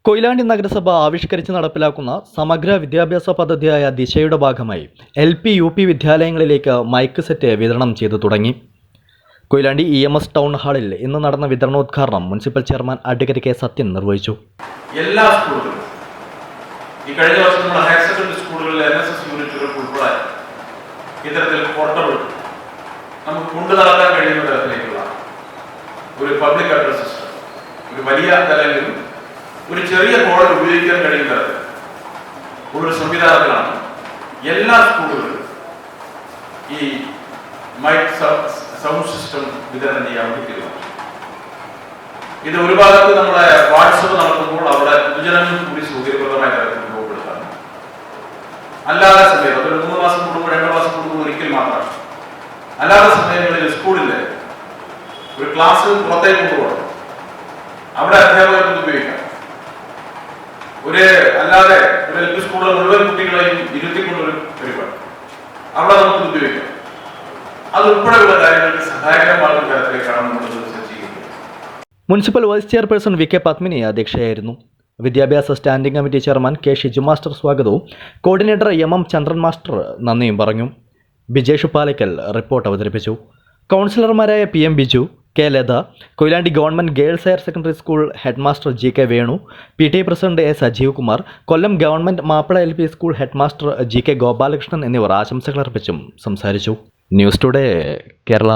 കൊയിലാണ്ടി നഗരസഭ ആവിഷ്കരിച്ച് നടപ്പിലാക്കുന്ന സമഗ്ര വിദ്യാഭ്യാസ പദ്ധതിയായ ദിശയുടെ ഭാഗമായി LP UP വിദ്യാലയങ്ങളിലേക്ക് മൈക്ക് സെറ്റ് വിതരണം ചെയ്തു തുടങ്ങി. കൊയിലാണ്ടി EMS ടൗൺ ഹാളിൽ ഇന്ന് നടന്ന വിതരണോദ്ഘാടനം municipal chairman advocate K Sathyan നിർവഹിച്ചു. എല്ലാ സ്കൂളുകളും ഈ കഴിഞ്ഞ വർഷം നമ്മുടെ ഹയർ സെക്കൻഡറി സ്കൂളുകളിൽ NSS യൂണിറ്റുകൾക്ക് ഉൾപ്പെടെ ഇത്തരത്തിൽ പോർട്ടബിൾ നമുക്ക് കൊണ്ടു നടക്കാൻ കഴിയുന്ന തരത്തിലേക്കുള്ള ഒരു പബ്ലിക് അഡ്രസ് സിസ്റ്റം, ഒരു വലിയ തലങ്ങളിലും ഒരു ചെറിയ ഹോളിൽ ഉപയോഗിക്കാൻ കഴിയുന്ന തരത്തിൽ ഒരു സംവിധാനത്തിലാണ് എല്ലാ സ്കൂളുകളിലും ഈ മൈക്ക് സൗണ്ട് സിസ്റ്റം വിതരണം ചെയ്യാൻ വേണ്ടി തീരുമാനിച്ചു. ഇത് ഒരു ഭാഗത്ത് നമ്മുടെ വാട്സപ്പ് നടത്തുമ്പോൾ അവിടെ പൊതുജനങ്ങൾക്ക് കൂടി സൗകര്യപ്രദമായ തരത്തിൽ ഉപയോഗപ്പെടുത്താനും, അല്ലാതെ സമയം അതൊരു 3 മാസം കൂടുമ്പോൾ 2 മാസം കൂടുമ്പോൾ ഒരിക്കൽ മാത്രമാണ്, അല്ലാത്ത സമയങ്ങളിൽ സ്കൂളിലെ ഒരു ക്ലാസ് പുറത്തേക്ക് കൊണ്ടുപോകണം, അവിടെ അധ്യാപകർക്ക് ഉപയോഗിക്കാം. അല്ലാതെ ഒരു LP സ്കൂളിലെ മുഴുവൻ കുട്ടികളെയും ഇരുത്തിക്കൊണ്ടൊരു പരിപാടി അവിടെ നമുക്ക് ഉപയോഗിക്കാം. അതുൾപ്പെടെയുള്ള കാര്യങ്ങൾക്ക് സഹായകരമാകുന്ന തരത്തിലേക്കാണ് നമ്മൾ സജ്ജീകരിക്കുന്നത്. Municipal vice chairperson VK Padmini അധ്യക്ഷയായിരുന്നു. വിദ്യാഭ്യാസ standing committee chairman K Shiju master സ്വാഗതവും കോർഡിനേറ്റർ MM ചന്ദ്രൻ മാസ്റ്റർ നന്ദിയും പറഞ്ഞു. ബിജേഷ് പാലക്കൽ റിപ്പോർട്ട് അവതരിപ്പിച്ചു. കൗൺസിലർമാരായ PM Biju, K Latha, Koyilandy government girls higher secondary school head master GK Venu, PTA president A Sajeev Kumar, Kollam government Mappila LP school head master GK Gopalakrishnan എന്നിവർ ആശംസകൾ അർപ്പിച്ചും സംസാരിച്ചു. News today Kerala.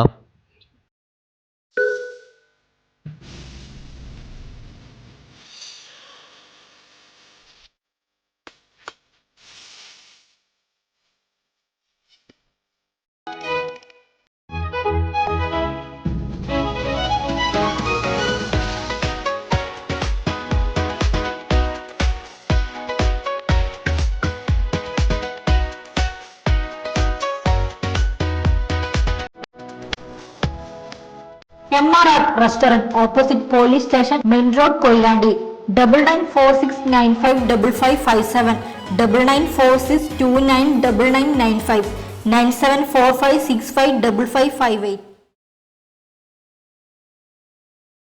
MRR Restaurant opposite Police Station, Main Road, Koilandi. 9946955557, 9946299995, 9745655558.